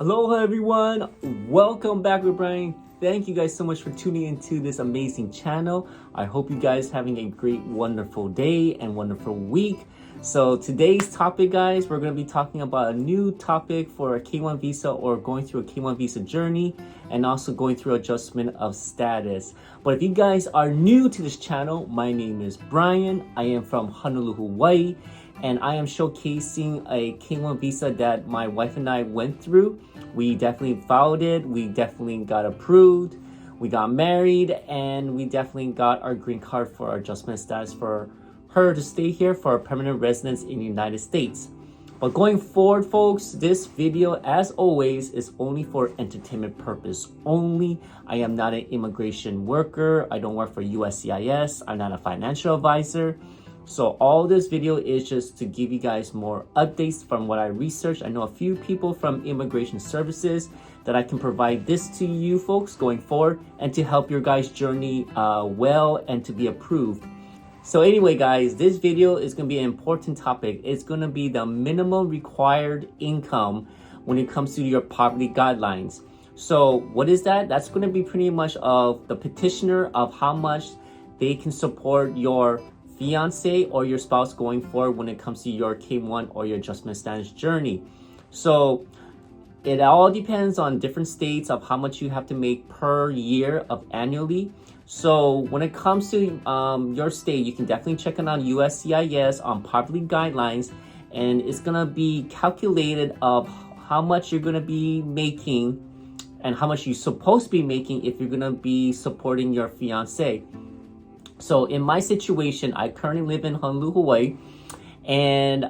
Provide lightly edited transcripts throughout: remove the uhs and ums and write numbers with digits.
Aloha everyone, welcome back with Brian. Thank you guys so much for tuning into this amazing channel. I hope you guys having a great, wonderful day and wonderful week. So today's topic, guys, we're going to be talking about a new topic for a K1 visa or going through a K1 visa journey and also going through adjustment of status. But if you guys are new to this channel, my name is Brian. I am from Honolulu, Hawaii, and I am showcasing a K1 visa that my wife and I went through. We definitely filed it, we definitely got approved, we got married, and we definitely got our green card for our adjustment status for her to stay here for a permanent residence in the United States. But going forward, folks, this video, as always, is only for entertainment purpose only. I am not an immigration worker. I don't work for USCIs. I'm not a financial advisor. So all this video is just to give you guys more updates from what I researched. I know a few people from immigration services that I can provide this to you folks going forward and to help your guys' journey well and to be approved. So anyway, guys, this video is going to be an important topic. It's going to be the minimum required income when it comes to your poverty guidelines. So what is that? That's going to be pretty much of the petitioner of how much they can support your fiance or your spouse going forward when it comes to your K1 or your adjustment status journey. So it all depends on different states of how much you have to make per year of annually. So when it comes to your state, you can definitely check it on USCIS on poverty guidelines, and it's gonna be calculated of how much you're gonna be making and how much you're supposed to be making if you're gonna be supporting your fiance. So in my situation, I currently live in Honolulu, Hawaii, and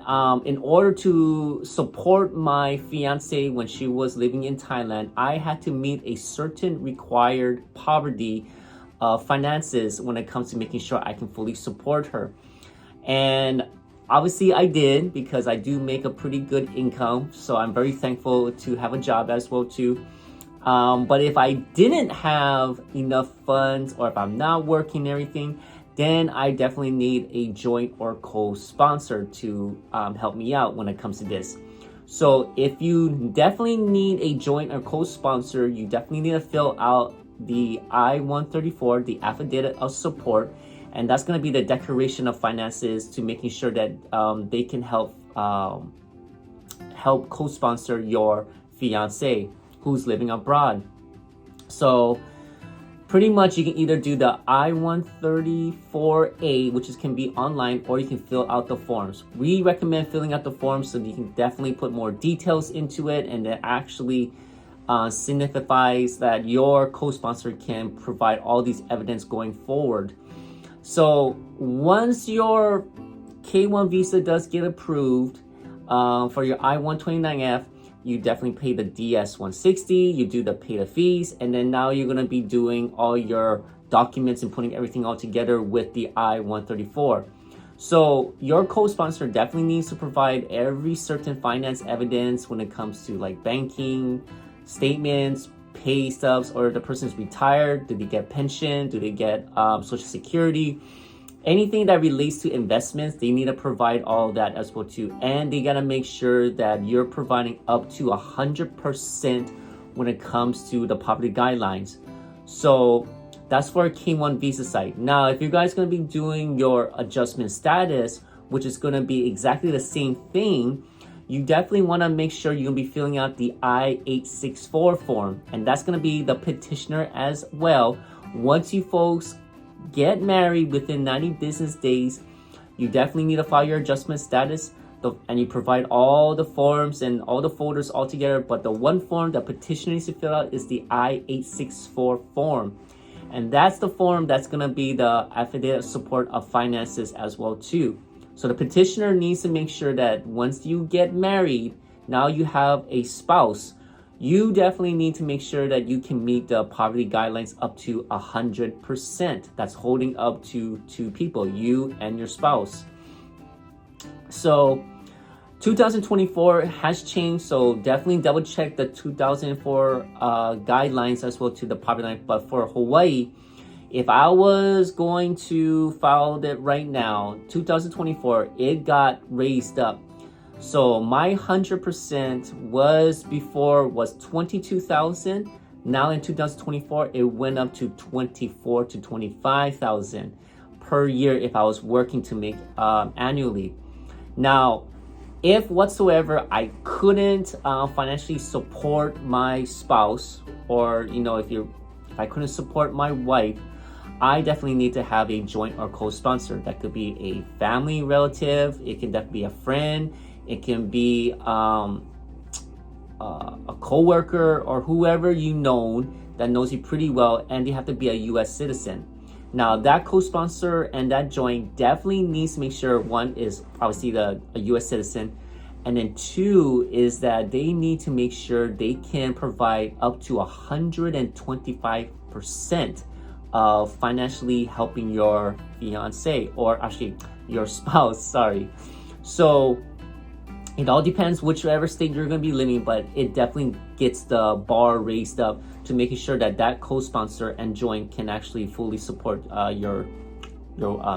in order to support my fiance when she was living in Thailand, I had to meet a certain required poverty finances when it comes to making sure I can fully support her. And obviously I did, because I do make a pretty good income, so I'm very thankful to have a job as well too. But if I didn't have enough funds, or if I'm not working and everything, then I definitely need a joint or co-sponsor to help me out when it comes to this. So if you definitely need a joint or co-sponsor, you definitely need to fill out the I-134, the affidavit of support, and that's going to be the declaration of finances to making sure that they can help co-sponsor your fiance who's living abroad. So pretty much you can either do the I-134A, which can be online, or you can fill out the forms. We recommend filling out the forms so that you can definitely put more details into it, and it actually signifies that your co-sponsor can provide all these evidence going forward. So once your K1 visa does get approved for your I-129F, you definitely pay the DS-160, you do the pay the fees, and then now you're going to be doing all your documents and putting everything all together with the I-134. So your co-sponsor definitely needs to provide every certain finance evidence when it comes to like banking statements, pay stubs, or the person's retired, do they get pension, do they get social security, anything that relates to investments, they need to provide all of that as well too. And they got to make sure that you're providing up to 100% when it comes to the poverty guidelines. So that's for a K1 visa site. Now, if you guys going to be doing your adjustment status, which is going to be exactly the same thing, you definitely want to make sure you're going to be filling out the I-864 form. And that's going to be the petitioner as well. Once you folks get married within 90 business days, you definitely need to file your adjustment status, and you provide all the forms and all the folders all together. But the one form that petitioner needs to fill out is the I-864 form. And that's the form that's going to be the affidavit of support of finances as well too. So the petitioner needs to make sure that once you get married, now you have a spouse, you definitely need to make sure that you can meet the poverty guidelines up to 100%. That's holding up to two people, you and your spouse. So 2024 has changed, so definitely double check the 2004 guidelines as well to the poverty line. But for Hawaii, if I was going to file it right now, 2024, it got raised up. So my 100% was before was 22,000. Now in 2024, it went up to 24 to 25,000 per year if I was working to make annually. Now, if whatsoever I couldn't financially support my spouse, or if I couldn't support my wife, I definitely need to have a joint or co-sponsor. That could be a family relative, it can definitely be a friend, it can be a co-worker or whoever you know that knows you pretty well, and they have to be a US citizen. Now that co-sponsor and that joint definitely needs to make sure one is obviously a US citizen, and then two is that they need to make sure they can provide up to 125% of financially helping your fiance, or actually your spouse, sorry. So it all depends whichever state you're going to be living, but it definitely gets the bar raised up to making sure that that co-sponsor and joint can actually fully support your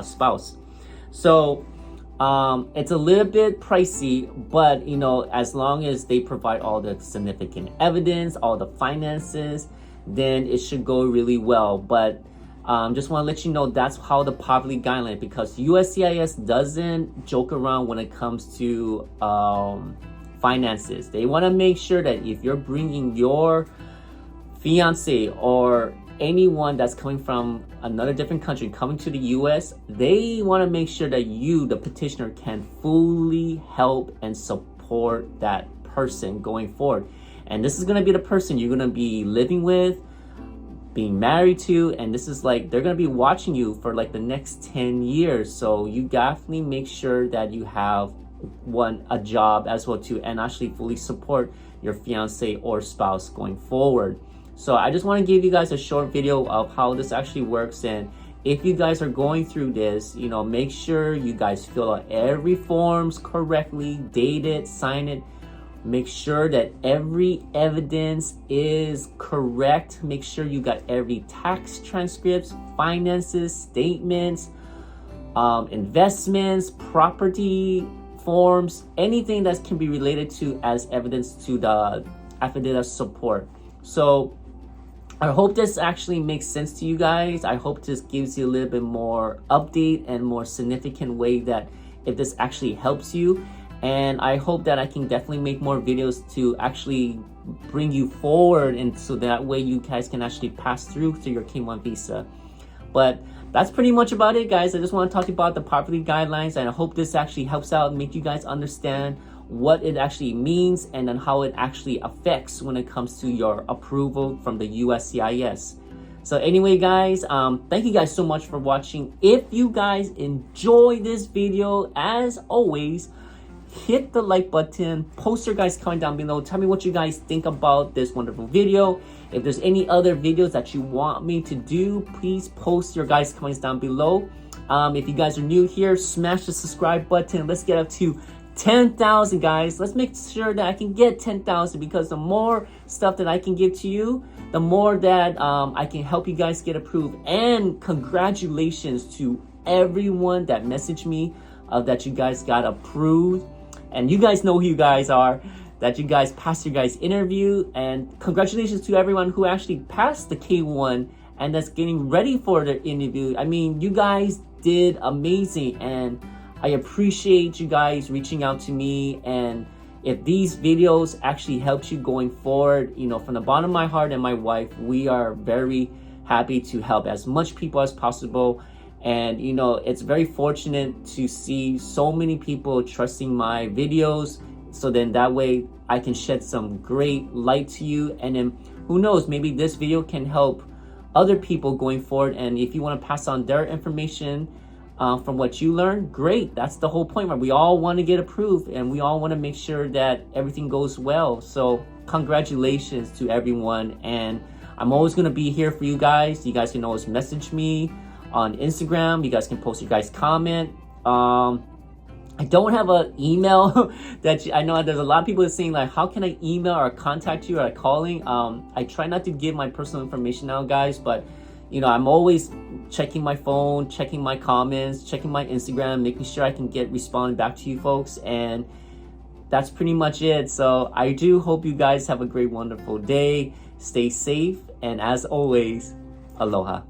spouse. So it's a little bit pricey, but as long as they provide all the significant evidence, all the finances, then it should go really well. But just want to let you know that's how the poverty guideline, because USCIS doesn't joke around when it comes to finances. They want to make sure that if you're bringing your fiance or anyone that's coming from another different country coming to the US, they want to make sure that you, the petitioner, can fully help and support that person going forward. And this is going to be the person you're going to be living with, being married to, and this is like they're going to be watching you for like the next 10 years. So you definitely make sure that you have a job as well too, and actually fully support your fiance or spouse going forward. So I just want to give you guys a short video of how this actually works. And if you guys are going through this, make sure you guys fill out every forms correctly, date it, sign it. Make sure that every evidence is correct. Make sure you got every tax transcripts, finances, statements, investments, property forms, anything that can be related to as evidence to the affidavit of support. So I hope this actually makes sense to you guys. I hope this gives you a little bit more update and more significant way that if this actually helps you. And I hope that I can definitely make more videos to actually bring you forward, and so that way you guys can actually pass through to your K1 visa. But that's pretty much about it, guys. I just want to talk about the poverty guidelines, and I hope this actually helps out and make you guys understand what it actually means, and then how it actually affects when it comes to your approval from the USCIS. So anyway, guys, thank you guys so much for watching. If you guys enjoy this video, as always, hit the like button, post your guys' comment down below, tell me what you guys think about this wonderful video. If there's any other videos that you want me to do, please post your guys' comments down below. If you guys are new here, smash the subscribe button. Let's get up to 10,000, guys. Let's make sure that I can get 10,000, because the more stuff that I can give to you, the more that I can help you guys get approved. And congratulations to everyone that messaged me that you guys got approved. And you guys know who you guys are, that you guys passed your guys' interview. And congratulations to everyone who actually passed the K1 and that's getting ready for their interview. I mean, you guys did amazing, and I appreciate you guys reaching out to me. And if these videos actually helped you going forward, from the bottom of my heart and my wife, we are very happy to help as much people as possible. And it's very fortunate to see so many people trusting my videos, so then that way I can shed some great light to you. And then who knows, maybe this video can help other people going forward. And if you want to pass on their information from what you learned, great. That's the whole point, right? We all want to get approved, and we all want to make sure that everything goes well. So congratulations to everyone, and I'm always going to be here for you guys. You guys can always message me on Instagram. You guys can post your guys' comment. I don't have an email that I know there's a lot of people saying like, how can I email or contact you or calling? I try not to give my personal information out, guys, but I'm always checking my phone, checking my comments, checking my Instagram, making sure I can respond back to you folks. And that's pretty much it. So I do hope you guys have a great, wonderful day. Stay safe. And as always, aloha.